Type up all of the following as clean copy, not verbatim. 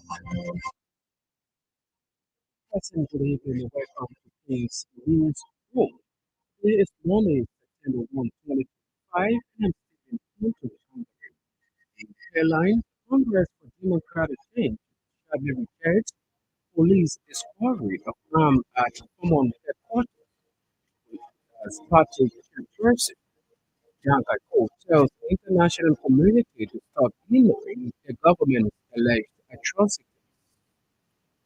Good evening and welcome to King's News Room. It is Monday, September 1, 2025, and I'm Stephen Hunter. The headline Congress for Democratic Change sharply rejects police discovery of arms at common headquarters as party controversy. Janka Cole tells the international community to stop ignoring the government's alleged atrocities.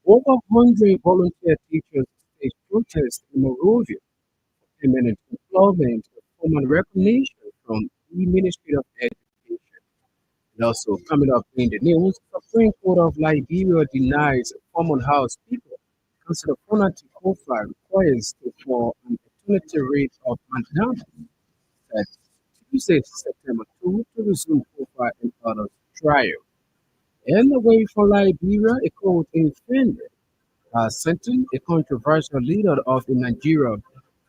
Over 100 volunteer teachers staged protests in Monrovia imminent employment of formal recognition from the Ministry of Education. And also coming up in the news, Supreme Court of Liberia denies Common House Speaker Councillor Fonati Kofa requires for an alternative rate of mandate that Tuesday, September 2 to resume Kofa and others trial. And away from Liberia, a court in Finland sentenced a controversial leader of the Nigeria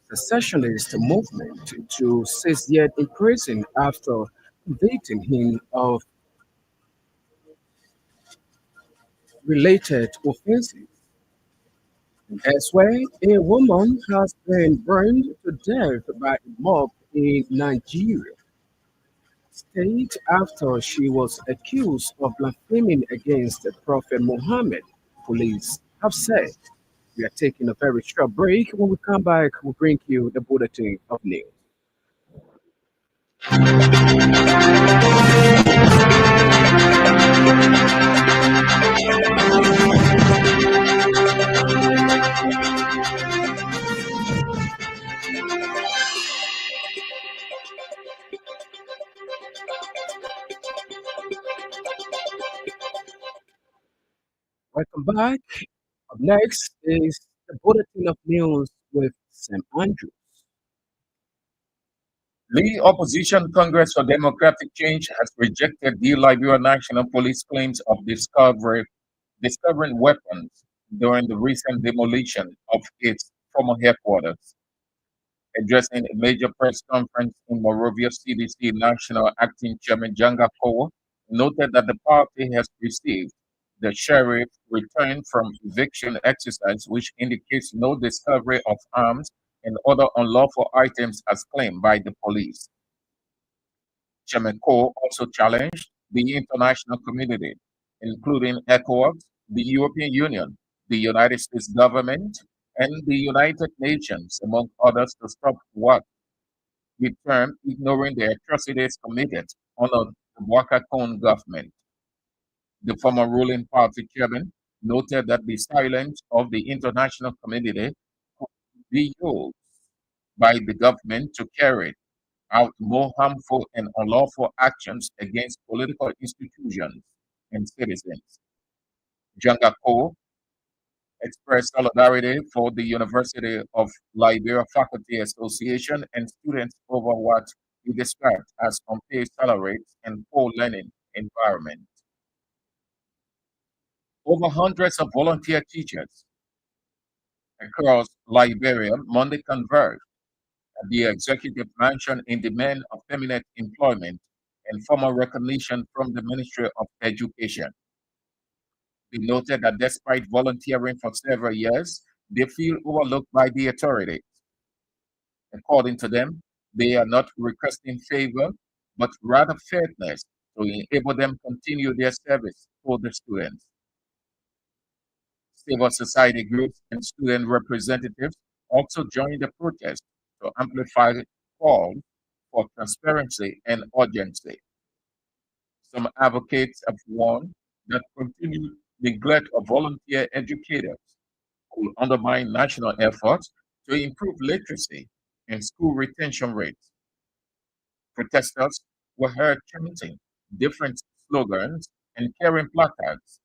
secessionist movement to 6 years in prison after convicting him of related offenses. Elsewhere, a woman has been burned to death by a mob in Nigeria state after she was accused of blaspheming against the Prophet Muhammad, police have said. We are taking a very short break. When we come back, we'll bring you the bulletin of news. Welcome back. Up next is the bulletin of news with Sam Andrew. The opposition Congress for Democratic Change has rejected the Liberia National Police claims of discovering weapons during the recent demolition of its former headquarters. Addressing a major press conference in Monrovia, CDC National Acting Chairman Janga Kowa noted that the party has received the sheriff return from eviction exercise, which indicates no discovery of arms and other unlawful items as claimed by the police. Chairman Ko also challenged the international community, including ECOWAS, the European Union, the United States government, and the United Nations, among others, to stop what he termed ignoring the atrocities committed under the Waka Kone government. The former ruling party chairman noted that the silence of the international community could be used by the government to carry out more harmful and unlawful actions against political institutions and citizens. Jangako expressed solidarity for the University of Liberia Faculty Association and students over what he described as unpaid salaries and poor learning environment. Over hundreds of volunteer teachers across Liberia Monday converged at the executive mansion in demand of permanent employment and formal recognition from the Ministry of Education. They noted that despite volunteering for several years, they feel overlooked by the authorities. According to them, they are not requesting favor, but rather fairness to enable them continue their service for the students. Civil society groups and student representatives also joined the protest to amplify calls for transparency and urgency. Some advocates have warned that continued neglect of volunteer educators will undermine national efforts to improve literacy and school retention rates. Protesters were heard chanting different slogans and carrying placards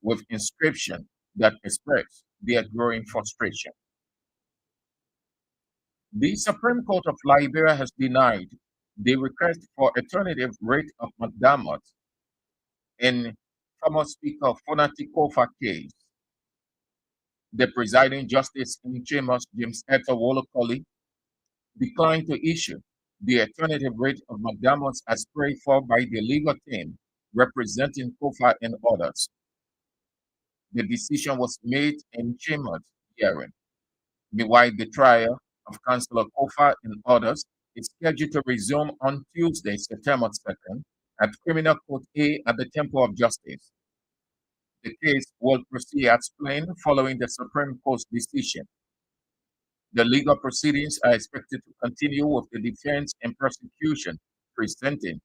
with inscriptions that express their growing frustration. The Supreme Court of Liberia has denied the request for alternative rate of McDermott in former Speaker Fonati Kofa case. The presiding justice in Chambers, James Eto Wolokoli, declined to issue the alternative rate of McDermott as prayed for by the legal team representing Kofa and others. The decision was made in Chambers hearing. Meanwhile, the trial of Councillor Kofa and others is scheduled to resume on Tuesday, September 2nd, at Criminal Court A at the Temple of Justice. The case will proceed as planned following the Supreme Court's decision. The legal proceedings are expected to continue with the defense and prosecution presenting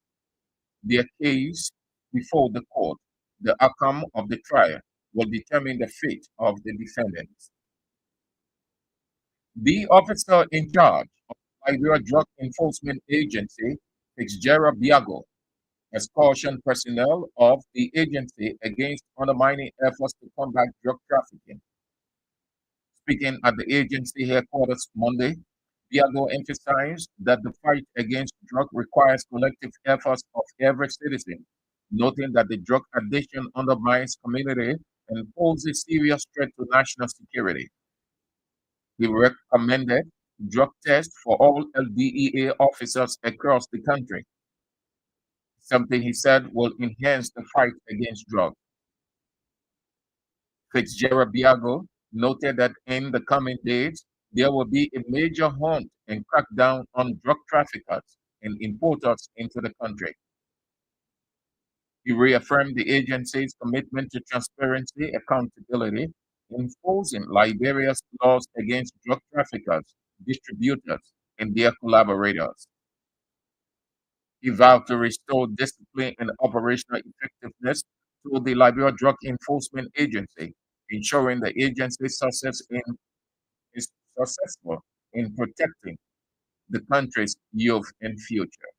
their case before the court. The outcome of the trial will determine the fate of the defendants. The officer in charge of the Liberia Drug Enforcement Agency, Fitzgerald Biago, has cautioned personnel of the agency against undermining efforts to combat drug trafficking. Speaking at the agency headquarters Monday, Biago emphasized that the fight against drug requires collective efforts of every citizen, noting that the drug addiction undermines community and poses serious threat to national security. He recommended drug tests for all LDEA officers across the country, something he said will enhance the fight against drugs. Fitzgerald Biago noted that in the coming days, there will be a major hunt and crackdown on drug traffickers and importers into the country. He reaffirmed the agency's commitment to transparency, accountability, enforcing Liberia's laws against drug traffickers, distributors, and their collaborators. He vowed to restore discipline and operational effectiveness to the Liberia Drug Enforcement Agency, ensuring the agency's is successful in protecting the country's youth and future.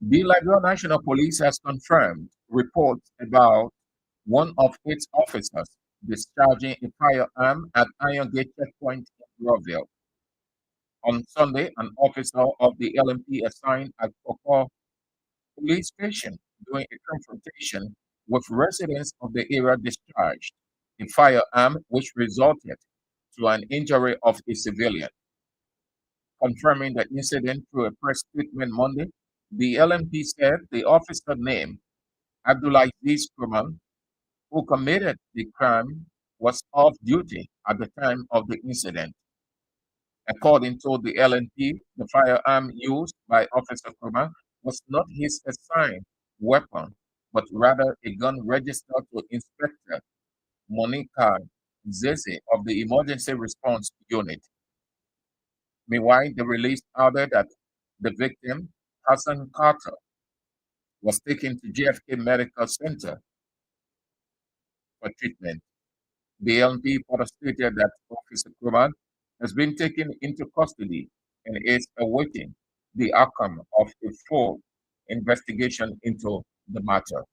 The Liberia National Police has confirmed reports about one of its officers discharging a firearm at Iron Gate checkpoint in Groville. On Sunday, an officer of the LMP assigned at Koko police station during a confrontation with residents of the area discharged a firearm which resulted to an injury of a civilian. Confirming the incident through a press statement Monday, the LMP said the officer named Abdulaziz Kurman, who committed the crime, was off duty at the time of the incident. According to the LNP, the firearm used by Officer Kurman was not his assigned weapon, but rather a gun registered to Inspector Monica Zeze of the Emergency Response Unit. Meanwhile, the release added that the victim, Hassan Carter, was taken to JFK Medical Center for treatment. The LNP further stated that Officer Kurman has been taken into custody and is awaiting the outcome of a full investigation into the matter.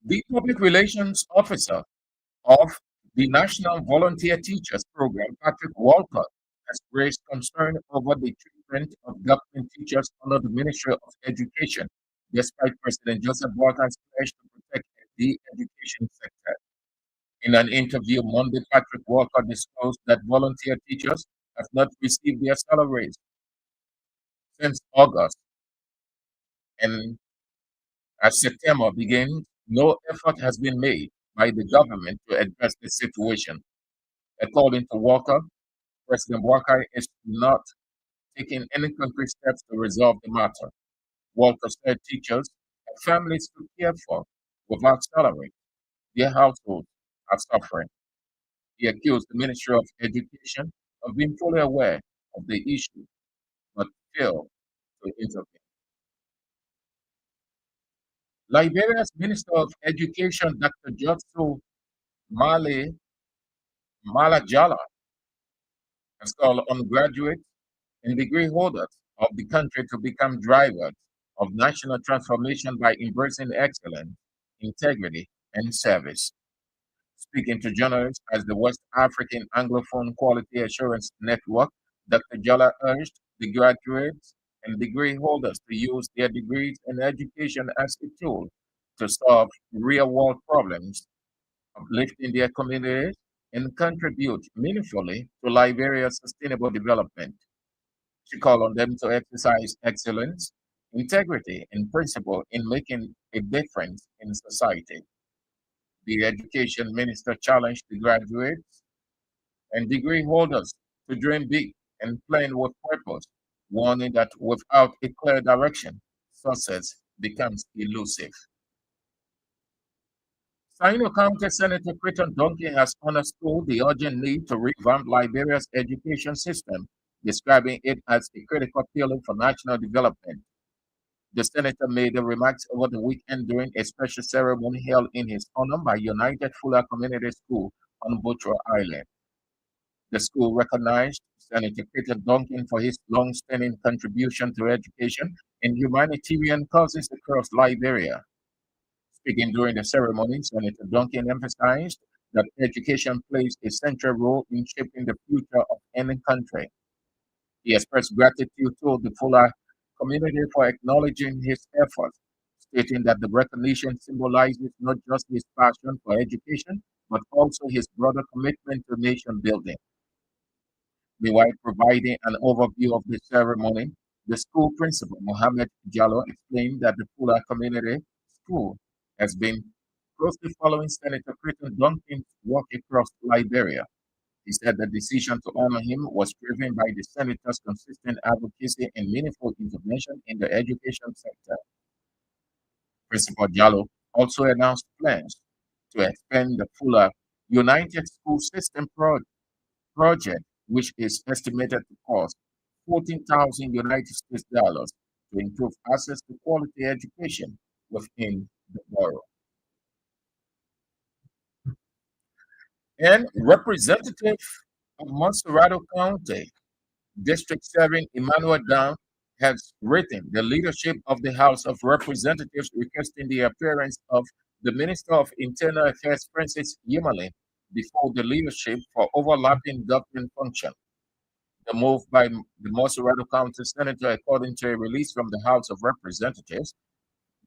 The public relations officer of the National Volunteer Teachers Program, Patrick Walker, has raised concern over the treatment of government teachers under the Ministry of Education, despite President Joseph Boakan's pledge to protect the education sector. In an interview Monday, Patrick Walker disclosed that volunteer teachers have not received their salaries since August, and as September begins, no effort has been made by the government to address the situation. According to Walker, President Walker is not taking any concrete steps to resolve the matter. Walker said teachers have families to care for without salary. Their households are suffering. He accused the Ministry of Education of being fully aware of the issue but failed to intervene. Liberia's Minister of Education, Dr. Jotsu Male Malajala, has called on graduates and degree holders of the country to become drivers of national transformation by embracing excellence, integrity, and service. Speaking to journalists as the West African Anglophone Quality Assurance Network, Dr. Jala urged the graduates and degree holders to use their degrees and education as a tool to solve real world problems, uplifting their communities, and contribute meaningfully to Liberia's sustainable development. She called on them to exercise excellence, integrity, and principle in making a difference in society. The education minister challenged the graduates and degree holders to dream big and plan with purpose, warning that without a clear direction, success becomes elusive. Sino County Senator Crichton Donkey has underscored the urgent need to revamp Liberia's education system, describing it as a critical pillar for national development. The senator made the remarks over the weekend during a special ceremony held in his honor by United Fuller Community School on Butcher Island. The school recognized Senator Peter Duncan for his long-standing contribution to education and humanitarian causes across Liberia. Speaking during the ceremony, Senator Duncan emphasized that education plays a central role in shaping the future of any country. He expressed gratitude to the Fuller community for acknowledging his efforts, stating that the recognition symbolizes not just his passion for education, but also his broader commitment to nation building. Meanwhile, providing an overview of the ceremony, the school principal, Mohammed Jallo, explained that the Fuller Community School has been closely following Senator Creighton Duncan's work across Liberia. He said the decision to honor him was driven by the senator's consistent advocacy and meaningful intervention in the education sector. Principal Jallo also announced plans to expand the Fuller United School System project, which is estimated to cost 14,000 United States dollars to improve access to quality education within the borough. And Representative of Monserrado County, District 7, Emmanuel Down, has written the leadership of the House of Representatives requesting the appearance of the Minister of Internal Affairs, Francis Yimale, before the leadership for overlapping government functions. The move by the Monserrado County Senator, according to a release from the House of Representatives,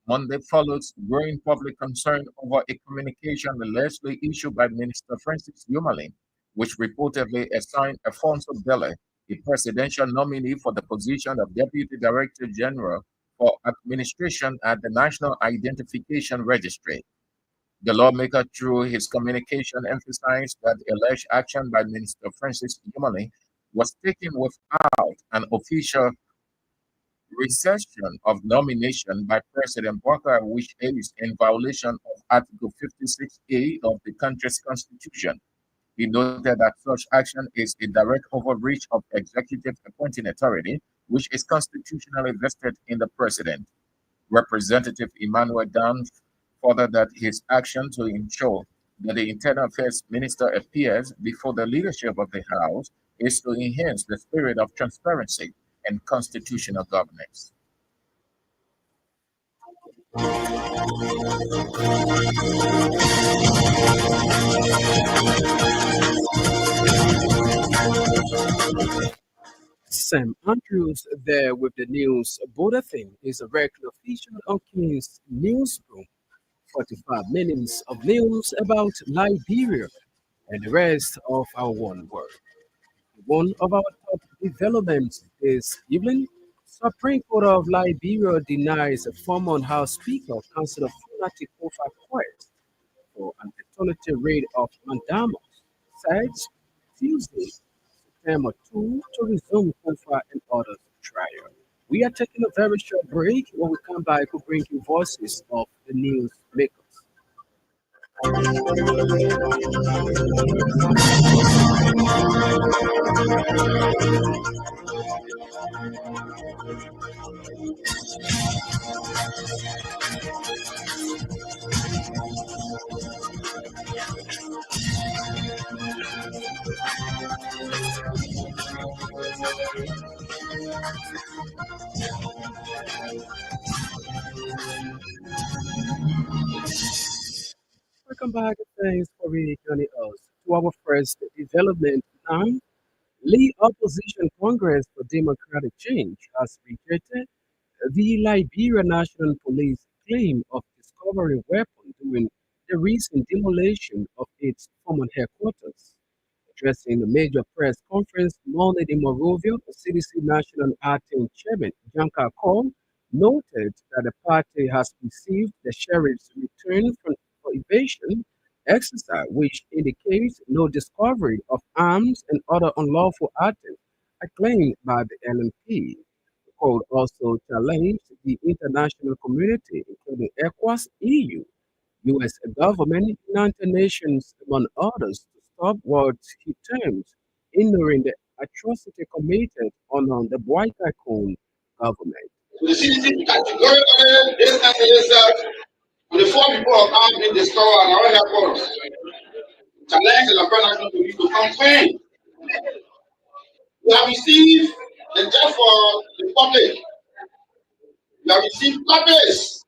Monday follows growing public concern over a communication allegedly issued by Minister Francis Yumale, which reportedly assigned Alfonso Bele, a presidential nominee for the position of Deputy Director General for Administration at the National Identification Registry. The lawmaker, through his communication, emphasized that alleged action by Minister Francis Yumale was taken without an official rescission of nomination by President Barker, which is in violation of Article 56A of the country's constitution. He noted that such action is a direct overreach of executive appointing authority, which is constitutionally vested in the president. Representative Emmanuel Dunn furthered that his action to ensure that the Internal Affairs Minister appears before the leadership of the House is to enhance the spirit of transparency and constitutional governance. Sam Andrews there with the news bulletin is a regular feature on King's Newsroom. 45 minutes of news about Liberia and the rest of our one world. One of our top developments this evening, Supreme Court of Liberia denies a former House Speaker, Councillor Funati Kofa quest for an alternative rate of mandamus, says Tuesday, September 2, to resume Kofa and others' trial. We are taking a very short break. When we come back, we'll bring you voices of the news makers. Welcome back. Thanks for really joining us to our first development now. Lead Opposition Congress for Democratic Change has rejected the Liberia National Police claim of discovering weapons during the recent demolition of its former headquarters. Addressing the major press conference Monday in Monrovia, CDC National Acting Chairman Janka Cole noted that the party has received the sheriff's return for evasion exercise, which indicates no discovery of arms and other unlawful items acclaimed by the LNP. Cole also challenged the international community, including ECOWAS, EU, U.S. government, United Nations, among others, to stop what he termed ignoring the atrocity committed on the White Tycoon government. So the citizen categorically distance themselves from the four people of arms being discovered and all airports. Challenge the Lampoon National Police to campaign. We have received the death for the public. We have received copies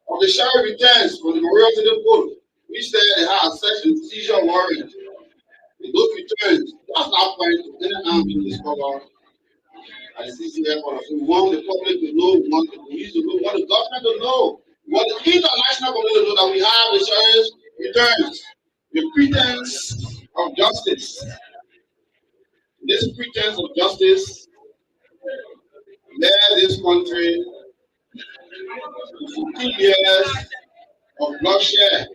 of the sheriff returns from the Memorial to the Court, which said they had access to seizure warrant. In those returns, that's not point to any arm being discovered at the CC airport. So we want the public to know, we want the police to know, we want the government to know, we want the international community to know that we have the sheriff's returns. The pretense of justice. This pretense of justice led this country to 2 years of bloodshed.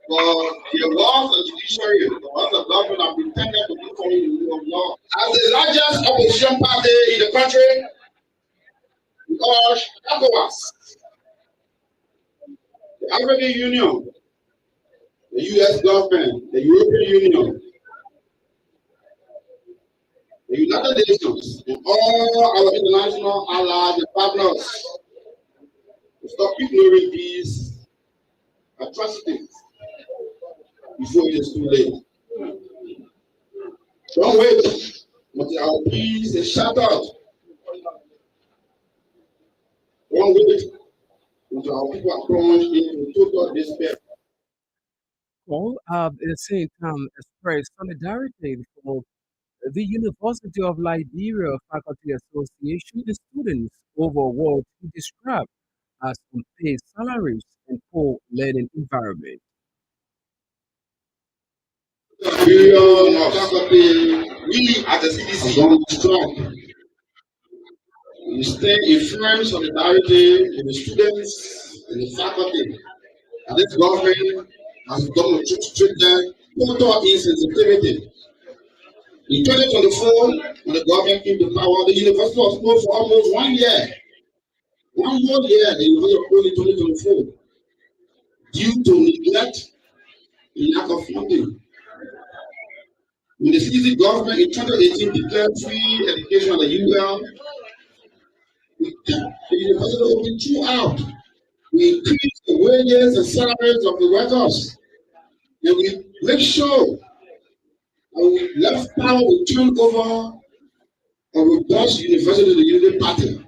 For the laws of judiciary, the laws of government are pretended to be following the rule of law. As the largest opposition party in the country, we urge ECOWAS, the African Union, the US government, the European Union, the United Nations, and all our international allies and partners to stop ignoring these atrocities before it is too late. Don't wait until our peace is shattered. Don't wait until our people are plunged into total despair. Cole at the same time expressed solidarity for the University of Liberia Faculty Association and students over what he described as unpaid salaries and poor learning environment. We at the CDC are strong. We stay in firm solidarity with the students and the faculty. And this government has demonstrated total insensitivity. In 2024, when the government came to power, the university was closed for almost 1 year. 1 whole year, the university was closed in 2024 due to neglect and lack of funding. When the CDC government in 2018 declared free education at the UL, we kept the university open throughout. We increased the wages and salaries of the workers, and we make sure that we left power to turn over a robust university to the Unity Party.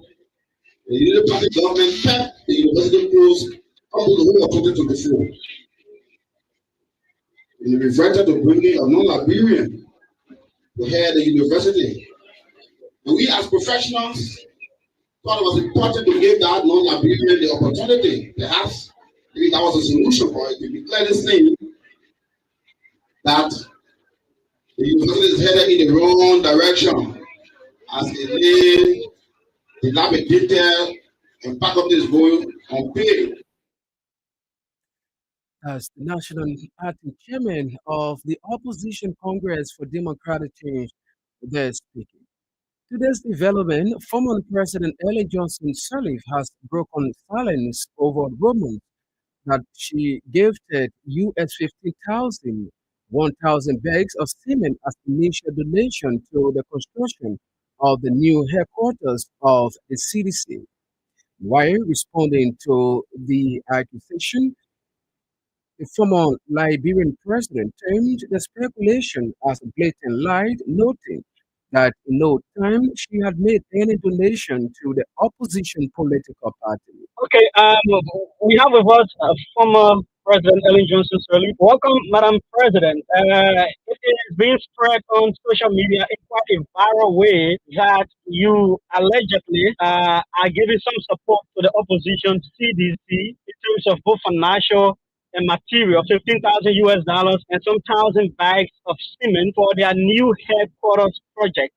The Unity Party government kept the university closed up to the whole of 2024. And we reverted to bringing a non-Liberian to head the university. And we as professionals thought it was important to give that non-Liberian the opportunity. Perhaps maybe that was a solution for it. To be clearly saying that the university is headed in the wrong direction as it is dilapidated and part of this going unpaid. As the National Party Chairman of the Opposition Congress for Democratic Change, there speaking. Today's development, former President Ellen Johnson Sirleaf has broken silence over rumors that she gifted US 15,000, 1,000 bags of cement as initial donation to the construction of the new headquarters of the CDC. While responding to the accusation, the former Liberian president termed the speculation as a blatant lie, noting that in no time she had made any donation to the opposition political party. Okay, we have with us former President Ellen Johnson Sirleaf. Welcome, Madam President. It is being spread on social media in quite a viral way that you allegedly are giving some support to the opposition CDC in terms of both financial and material, 15,000 US dollars, and some thousand bags of cement for their new headquarters project.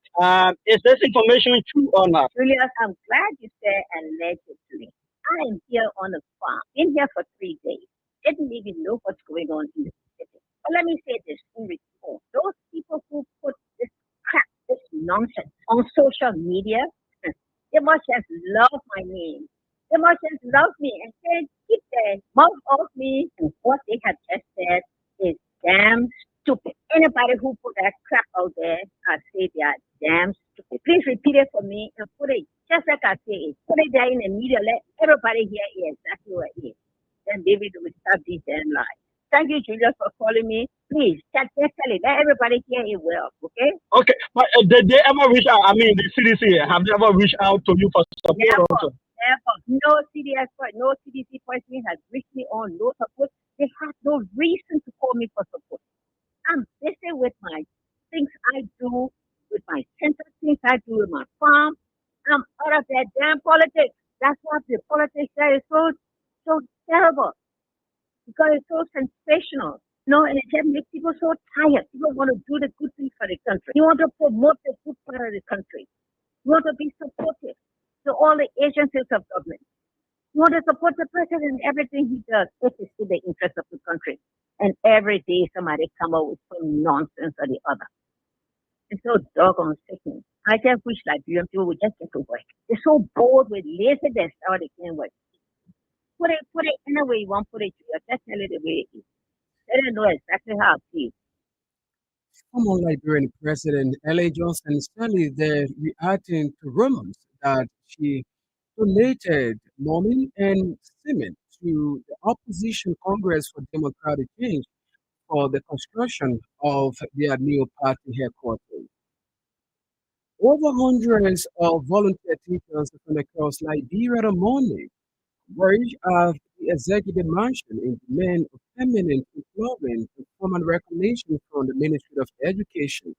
Is this information true or not? Julius, I'm glad you said allegedly. I am here on the farm. Been here for 3 days. Didn't even know what's going on in the city. But let me say this in response. Those people who put this crap, this nonsense on social media, they must just love my name. They must just love me and say, keep their mouth off me. And what they have just said is damn stupid. Anybody who put that crap out there, I say they are damn stupid. Please repeat it for me and put it just like I say it. Put it there in the media. Let everybody hear exactly what it is. Then David will stop these damn lies. Thank you, Julius, for calling me. Please, just tell it. Let everybody hear it well, okay? Okay, but did they ever reach out? I mean, the CDC, have they ever reached out to you for support Never, also? never. No CDS, no CDC person has reached me on no support. They have no reason to call me for support. I'm busy with my things I do, with my center things I do with my farm. I'm out of that damn politics. That's why the politics there is so terrible because it's so sensational. No, and it just makes people so tired. People want to do the good things for the country. You want to promote the good part of the country. You want to be supportive to all the agencies of government. You want to support the president in everything he does if it's in the interest of the country. And every day somebody come up with some nonsense or the other. It's so doggone sickening. I just wish Liberian people would just get to work. They're so bored with laziness or they can't work. Put it any way you want to put it. Just tell it the way it is. Let them know exactly how it feels. Former Liberian President L.A. Johnson said they're reacting to rumors that she donated money and cement to the opposition Congress for Democratic Change for the construction of their new party headquarters. Over hundreds of volunteer teachers from across Liberia on Monday verge of the executive mansion in demand of permanent employment and formal recognition from the Ministry of Education.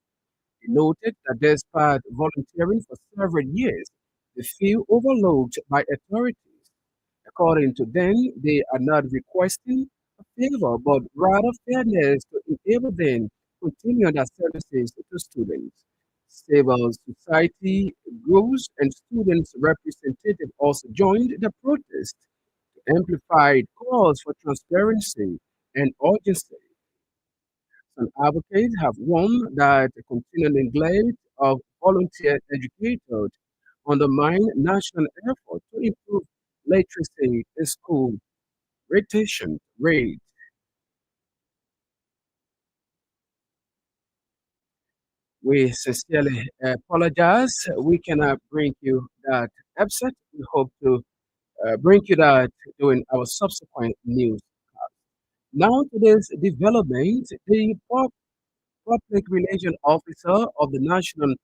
They noted that despite volunteering for several years, they feel overlooked by authorities. According to them, they are not requesting a favor, but rather fairness to enable them to continue their services to students. Civil society groups and students representatives also joined the protest to amplify calls for transparency and urgency. Some advocates have warned that the continued neglect of volunteer educators undermine national effort to improve literacy in school retention rate. We sincerely apologize. We cannot bring you that episode. We hope to bring you that during our subsequent news. Now to this development, the public relations officer of the National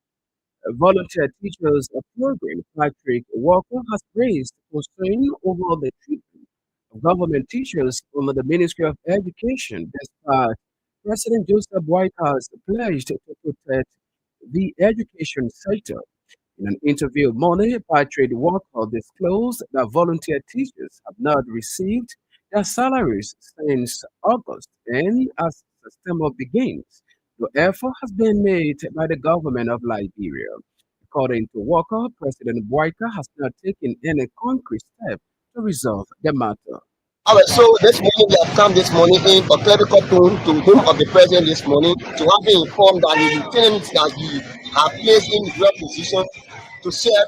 Volunteer Teachers Program, Patrick Walker, has raised concern over the treatment of government teachers under the Ministry of Education, despite President Joseph Whitehouse pledged to protect the education sector. In an interview Monday, Patrick Walker disclosed that volunteer teachers have not received their salaries since August, and as September begins, the effort has been made by the government of Liberia. According to Walker, President Boyka has not taken any concrete step to resolve the matter. All right, so this morning we have come this morning in a clerical tone to him of the president this morning to have been informed that the lieutenants that he have placed in his real position to serve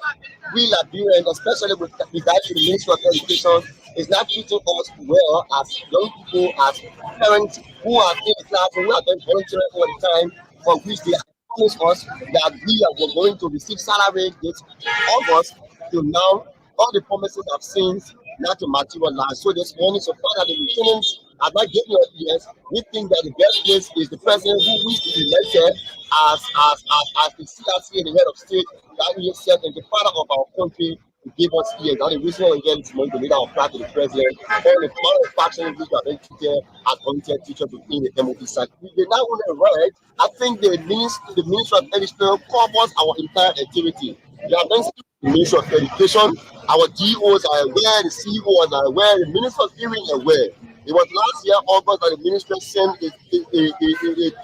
we Liberians, especially with regard to the Ministry of Education, is not treating us well as young people, as parents who are in the class, who are been volunteering all the time, for which they have promised us that we are going to receive salary this August till now. All the promises have since not to materialize. So this morning, so far that the lieutenants are not getting us yes, we think that the best place is the president who we elected as the CRC and the head of state that we accept and the father of our country to give us here. Now the reason why we get this money to lead our part to the president, all the factions which are being treated as volunteer teachers within the MOP side. They now want to right. I think the Ministry of Education covers our entire activity. They are then the Ministry of Education, our DOs are aware, the CEOs are aware, the Minister of Hearing are aware. It was last year, August, that the ministry sent a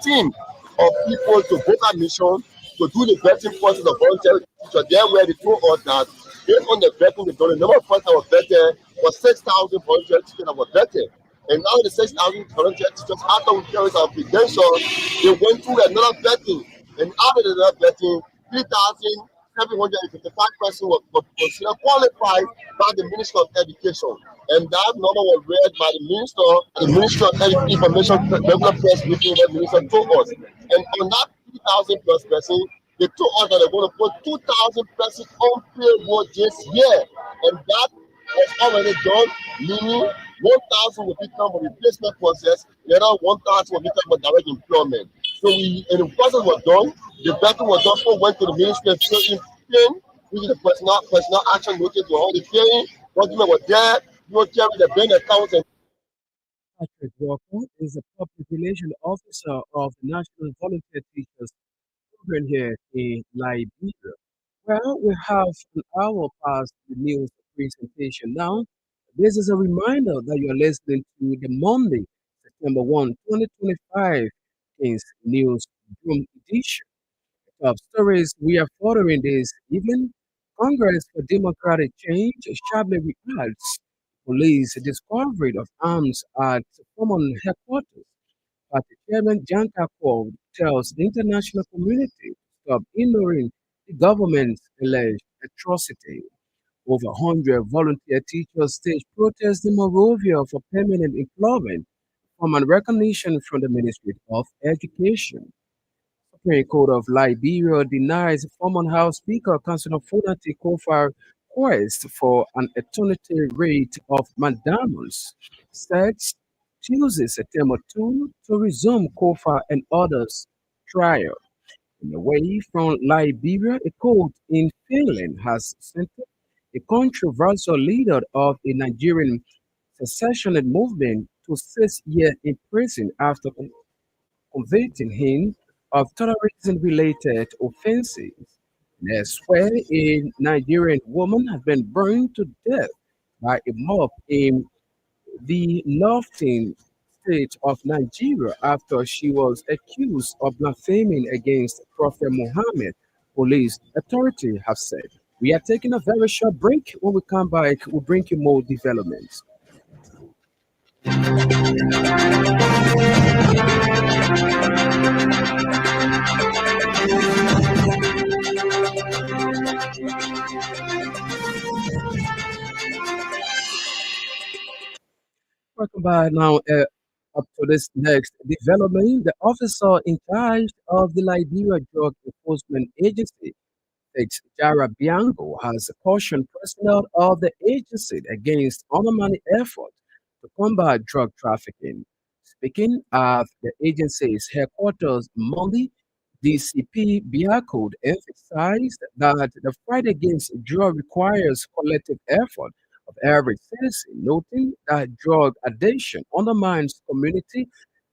team of people to Boca Mission to do the vetting process of voluntary teachers. There where they told us that based on the vetting they've done, the number of persons that were vetted was 6,000 voluntary teachers that were vetted. And now the 6,000 volunteer teachers, after we carried our credentials, they went through another vetting. And after the vetting, 3,755 persons were considered qualified by the Ministry of Education. And that number was read by the Ministry of Information regular press briefing where the minister told us. And on that 3,000 plus person, they told us that they're going to put 2,000 persons on payroll this year. And that was already done, meaning 1,000 will become a replacement process, the other 1,000 will become a direct employment. So and the process was done, the vetting was done, went to the ministry of paying, which is the personal action notice for all the paying, document was there, you carry the bank accounts and Patrick Walker is the public relations officer of the National Volunteer Teachers Program here in Liberia. Well, we have an hour past the news presentation now. This is a reminder that you are listening to the Monday, September 1, 2025, King's News Room Edition. Top stories we are following this evening. Congress for Democratic Change sharply reacts. Police discovery of arms at common headquarters. Party Chairman Jan Kakor tells the international community to stop ignoring the government's alleged atrocity. Over 100 volunteer teachers staged protests in Monrovia for permanent employment from recognition from the Ministry of Education. Supreme Court of Liberia denies former House Speaker Councillor Funati Kofa request for an alternative rate of mandamus. Sets Tuesday, September 2, to resume Kofa and others' trial. Away from Liberia, a court in Finland has sentenced a controversial leader of a Nigerian secessionist movement to 6 years in prison after convicting him of terrorism-related offenses. Elsewhere, a Nigerian woman has been burned to death by a mob in the northern state of Nigeria after she was accused of blaspheming against Prophet Muhammad, police authorities have said. We are taking a very short break. When we come back, we'll bring you more developments. Welcome back now up to this next development. The officer in charge of the Liberia Drug Enforcement Agency, Jara Bianco, has cautioned personnel of the agency against undermining efforts to combat drug trafficking. Speaking at the agency's headquarters Monday, DCP Bianco emphasized that the fight against drug requires collective effort of every citizen, noting that drug addiction undermines community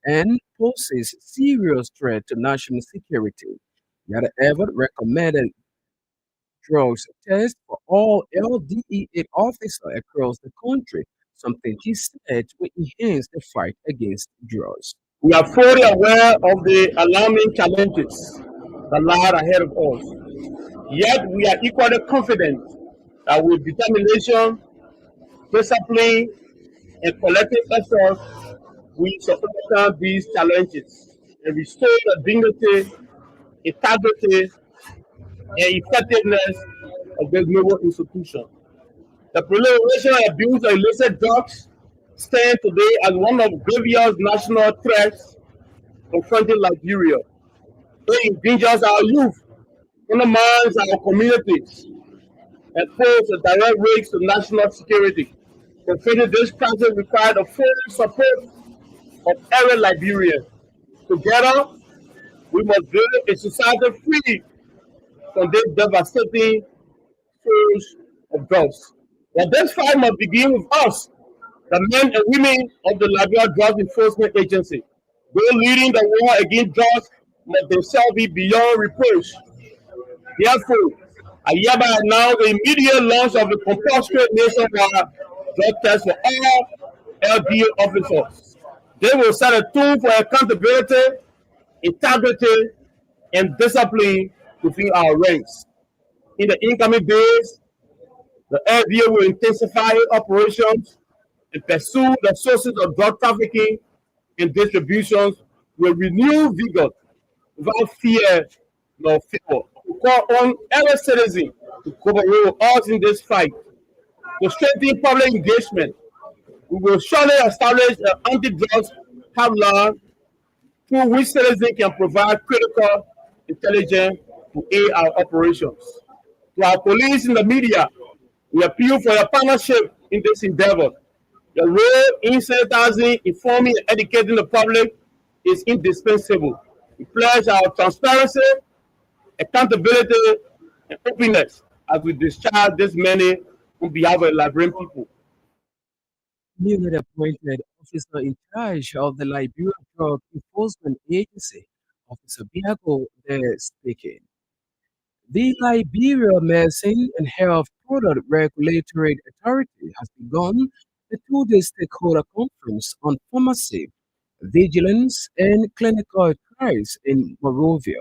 and poses serious threat to national security. Yet, Everett recommended drugs test for all LDEA officers across the country, something he said will enhance the fight against drugs. We are fully aware of the alarming challenges that lie ahead of us. Yet we are equally confident that with determination, discipline, and collective effort, we shall overcome these challenges and restore the dignity, integrity, and effectiveness of this noble institution. The proliferation and abuse of illicit drugs stand today as one of grievous national threats confronting Liberia. It endangers our youth, undermines our communities, and poses a direct risk to national security. Confronting this crisis requires the full support of every Liberian. Together, we must build a society free from this devastating source of drugs. But this fight must begin with us, the men and women of the Liberia Drug Enforcement Agency. Those leading the war against drugs must themselves be beyond reproach. Therefore, I hereby announce the immediate launch of the compulsory nationwide drug test for all LDO officers. They will set a tool for accountability, integrity, and discipline within our ranks. In the incoming days, the LDO will intensify operations and pursue the sources of drug trafficking and distributions with renewed vigor without fear nor favor. We call on every citizen to cooperate with us in this fight. To strengthen public engagement, we will surely establish an anti-drugs hotline through which citizens can provide critical intelligence to aid our operations. To our police and the media, we appeal for your partnership in this endeavor. Your role in sensitizing, informing, and educating the public is indispensable. We pledge our transparency, accountability, and openness as we discharge this mandate on behalf of the Liberian people. Newly appointed officer in charge of the Liberia Drug Enforcement Agency, Officer Biago, there speaking. The Liberia Medicine and Health Product Regulatory Authority has begun a two-day stakeholder conference on pharmacy, vigilance, and clinical trials in Monrovia.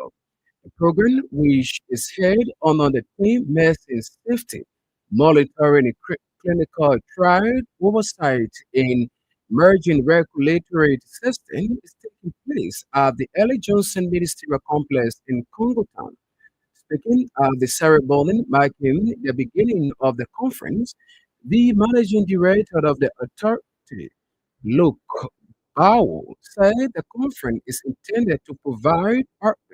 The program, which is held under the theme Medicine Safety, Monitoring and Clinical Trial Oversight in Emerging Regulatory System, is taking place at the L. Johnson Ministerial Complex in Congo Town. Speaking at the ceremony marking the beginning of the conference, the managing director of the authority, Luke Powell, said the conference is intended to provide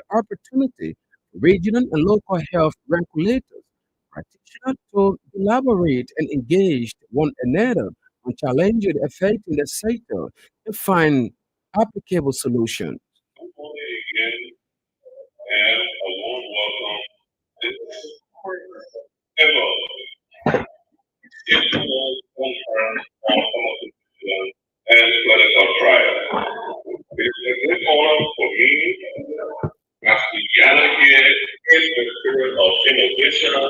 opportunity for regional and local health regulators, practitioners to collaborate and engage one another on challenges affecting the sector and find applicable solutions. Again, and a warm welcome to this ever scheduled conference on pharmacovigilance and clinical trials. It is a great honor for me as we gather here in the spirit of innovation,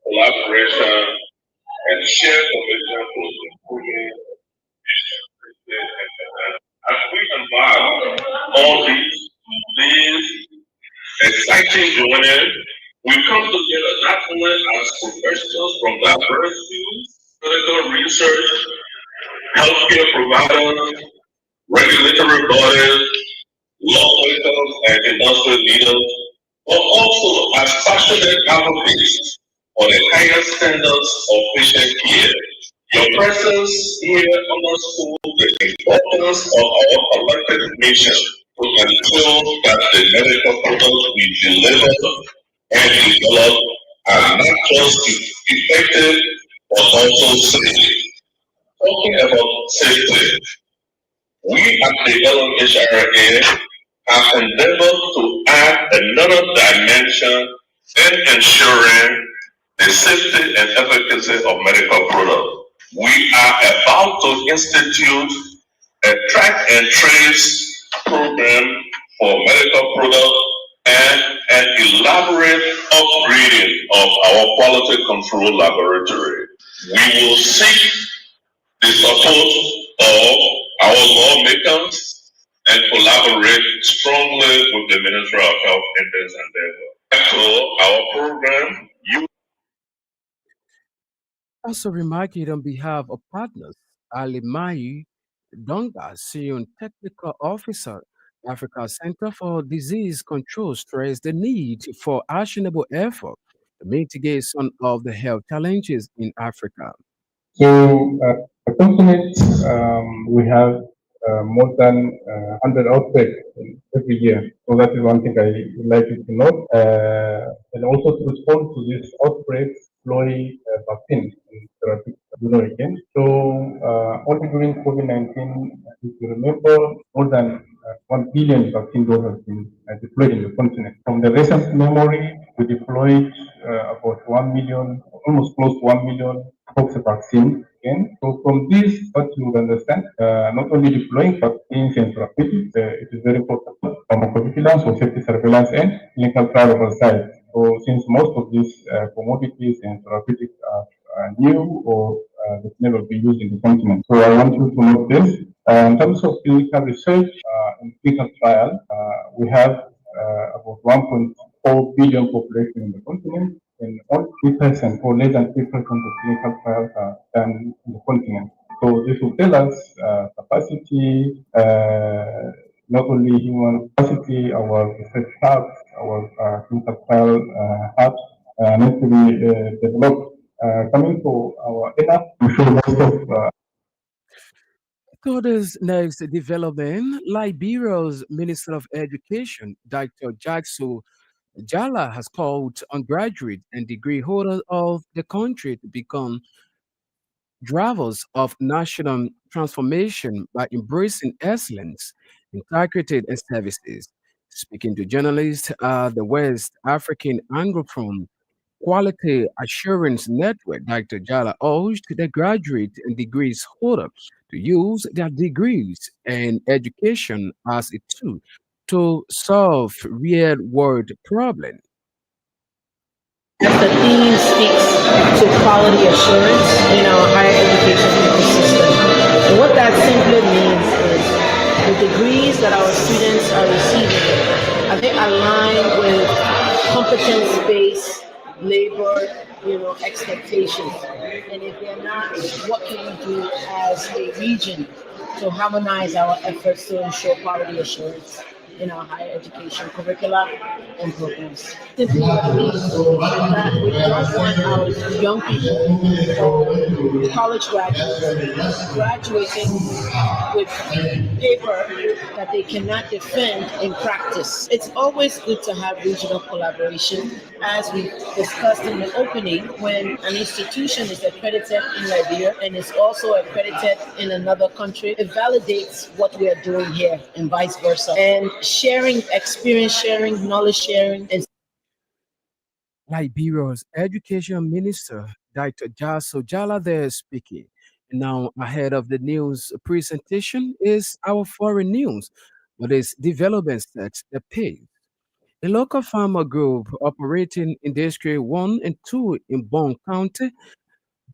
collaboration, and shared commitment to improving as we embark on these exciting journey, we come together not only as professionals from diverse fields, clinical research, healthcare providers, regulatory bodies, lawmakers, and industry leaders, but also as passionate advocates for the highest standards of patient care. Your presence here underscores the importance of our collective mission to ensure that the medical products we deliver and develop are not just effective but also safe. Talking about safety, we at the LMHRA have endeavored to add another dimension in ensuring the safety and efficacy of medical products. We are about to institute a track and trace program for medical products and an elaborate upgrading of our quality control laboratory. We will seek the support of our lawmakers and collaborate strongly with the Ministry of Health in this endeavor. So our program, you Also remarking on behalf of partners, Ali Mai Donga, Senior Technical Officer, Africa Center for Disease Control, stressed the need for actionable effort to mitigate some of the health challenges in Africa. So, approximate, we have more than 100 outbreaks every year. So that is one thing I would like you to note. And also to respond to these outbreaks, deploy vaccines and therapeutic again. So only during COVID-19, if you remember, more than 1 billion vaccine doses have been deployed in the continent. From the recent memory, we deployed about 1 million, almost close to 1 million pox vaccine again. So from this, what you would understand, not only deploying vaccines and therapeutics, it is very important pharmacovigilance or safety surveillance and clinical trial oversight. So since most of these commodities and therapeutics are new or that never be used in the continent. So I want you to note this. In terms of clinical research and clinical trial, we have about 1.4 billion population in the continent, and only 3% or less than 3% of clinical trials are done in the continent. So this will tell us capacity, not only human capacity, our research hubs, our clinical trial hubs need to be developed. Coming to our ENA, I'm sure most of To this next development, Liberia's Minister of Education, Dr. Jackson Jala, has called on graduate and degree holders of the country to become drivers of national transformation by embracing excellence, integrity, and services. Speaking to journalists at the West African Anglophone Quality Assurance Network, Dr. Jala urged the graduate and degrees holder to use their degrees and education as a tool to solve real world problems. As the theme speaks to quality assurance in our higher education ecosystem. And what that simply means is the degrees that our students are receiving, are they aligned with competence-based labor, expectations? And if they're not, what can we do as a region to harmonize our efforts to ensure quality assurance in our higher education curricula and programs? Simply what it means is that we don't want our young people or college graduates graduating with paper that they cannot defend in practice. It's always good to have regional collaboration, as we discussed in the opening, when an institution is accredited in Liberia and is also accredited in another country, it validates what we are doing here and vice versa. And sharing experience, sharing knowledge sharing, and Liberia's Education Minister, Dr. Jaso Jala, there speaking. Now, ahead of the news presentation is our foreign news, but its development sets the pace. A local farmer group operating in District 1 and 2 in Bon County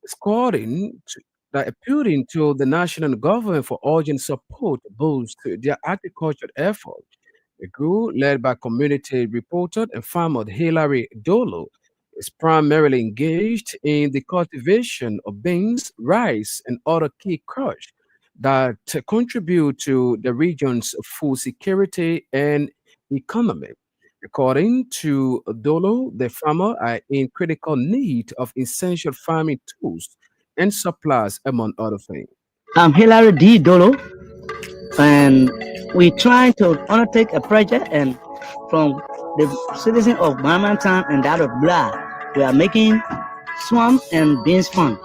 scoring that appealing to the national government for urgent support to boost their agricultural efforts. The group, led by community reporter and farmer Hilary Dolo, is primarily engaged in the cultivation of beans, rice, and other key crops that contribute to the region's food security and economy. According to Dolo, the farmer are in critical need of essential farming tools and supplies, among other things. I'm Hilary D. Dolo, and we trying to undertake a project, and from the citizen of Town and that of Blah, we are making swamp and beans farm.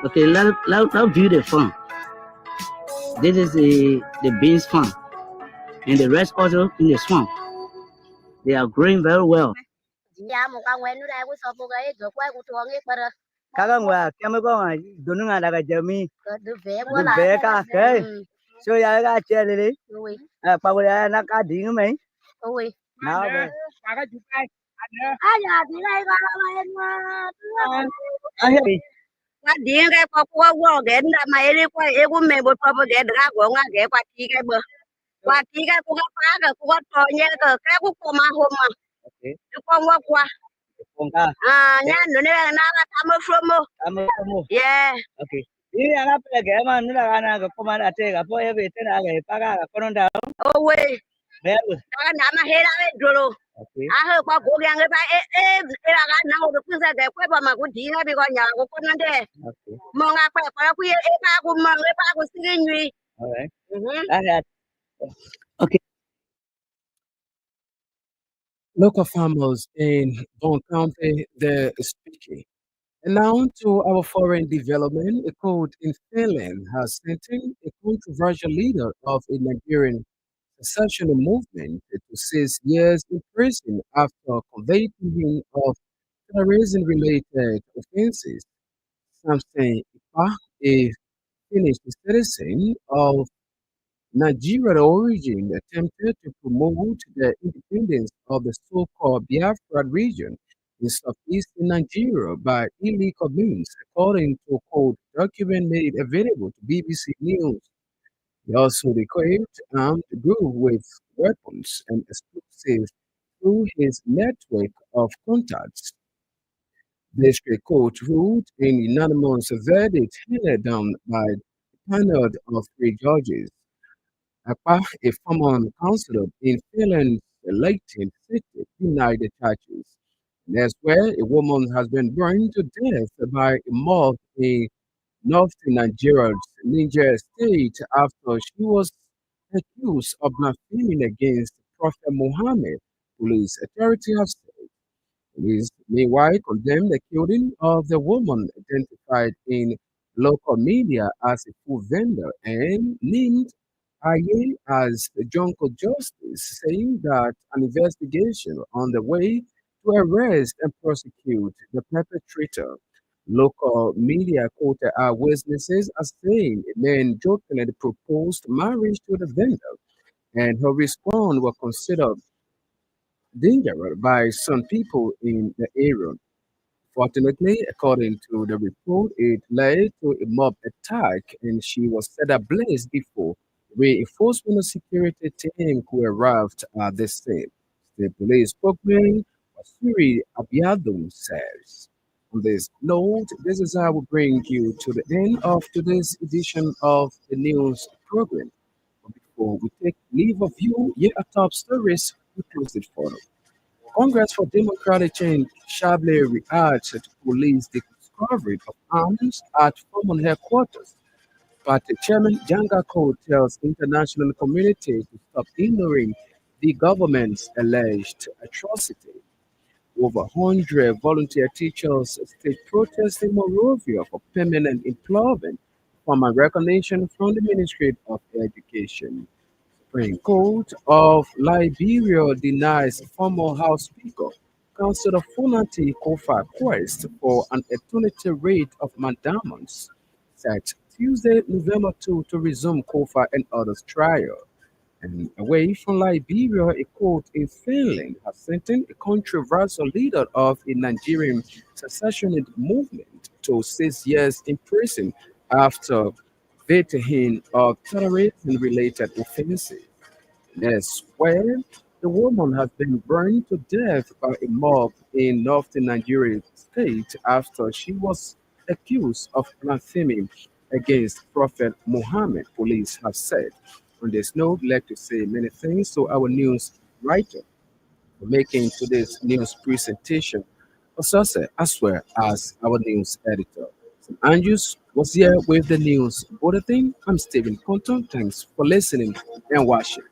Okay, let's view the farm. This is the beans farm, and the rest also in the swamp. They are growing very well. Kaga ngwa kama ko nga dunu nga daga jami du be ka ke so ya ga chelele pa ko ya na ka ding mai na be Qua điện cái qua qua ghét là mày đi qua em của mẹ bột qua ghét ra của nga ghét qua chi cái bờ qua chi cái cũng phá cái cũng trò nhẹ cái cũng mà hôm mà con qua nha nữa nè na là tham from yeah okay ini ana pele ge ma nula ana ga kuma na te ga po e be te na ga pa ga ko nda oh we be cái nào mà hết ra rồi okay hơi qua cố gắng cái bài là cái nào được cứ ra để quay vào mà cũng chỉ ngay bị con nhà của con nó thế okay mà ngà phải phải quy ba của mà cái ba của sinh nhụy alright okay Local farmers in Bon County, they're speaking. And now to our foreign development. A court in Finland has sentenced a controversial leader of a Nigerian secessional movement to 6 years in prison after convicting him of terrorism-related offenses. Something Ipa, a Finnish citizen of Nigerian origin, attempted to promote the independence of the so-called Biafra region in southeastern Nigeria by illegal means, according to a court document made available to BBC News. He also declared armed group with weapons and explosives through his network of contacts. District Court ruled in unanimous verdict handed down by a panel of three judges. Akpa, a former councillor in Finland's elected city, denied the charges. And elsewhere, a woman has been burned to death by a mob in northern Nigeria's Niger state after she was accused of blaspheming against Prophet Muhammad, police authorities have said. Police, meanwhile, condemned the killing of the woman identified in local media as a food vendor and named Aye as the jungle justice, saying that an investigation on the way to arrest and prosecute the perpetrator. Local media quoted our witnesses as saying a man jokingly proposed marriage to the vendor, and her response was considered dangerous by some people in the area. Fortunately, according to the report, it led to a mob attack and she was set ablaze before reinforcement of security team who arrived at the scene. The police spokesman, Wasiri Abiadum, says. On this note, this is how we bring you to the end of today's edition of the news program. But before we take leave of you, here are top stories we posted for you. Congress for Democratic Change sharply reacts to police discovery of arms at former headquarters. Party Chairman Jangako tells international community to stop ignoring the government's alleged atrocity. Over 100 volunteer teachers stage protest in Monrovia for permanent employment from a recognition from the Ministry of Education. Supreme Court of Liberia denies former House Speaker Councillor Funati Kofa quest for an eternity rate of mandamus, set Tuesday, November 2 to resume Kofa and others' trial. And away from Liberia, a court in Finland has sentenced a controversial leader of a Nigerian secessionist movement to 6 years in prison after vetting of terrorism-related offenses. Yes, where the woman has been burned to death by a mob in northern Nigeria state after she was accused of blaspheming against Prophet Muhammad, police have said. On this note, I'd like to say many thanks to our news writer for making today's news presentation, Osase, as well as our news editor. So Andrews was here with the news bulletin. I'm Stephen Conton. Thanks for listening and watching.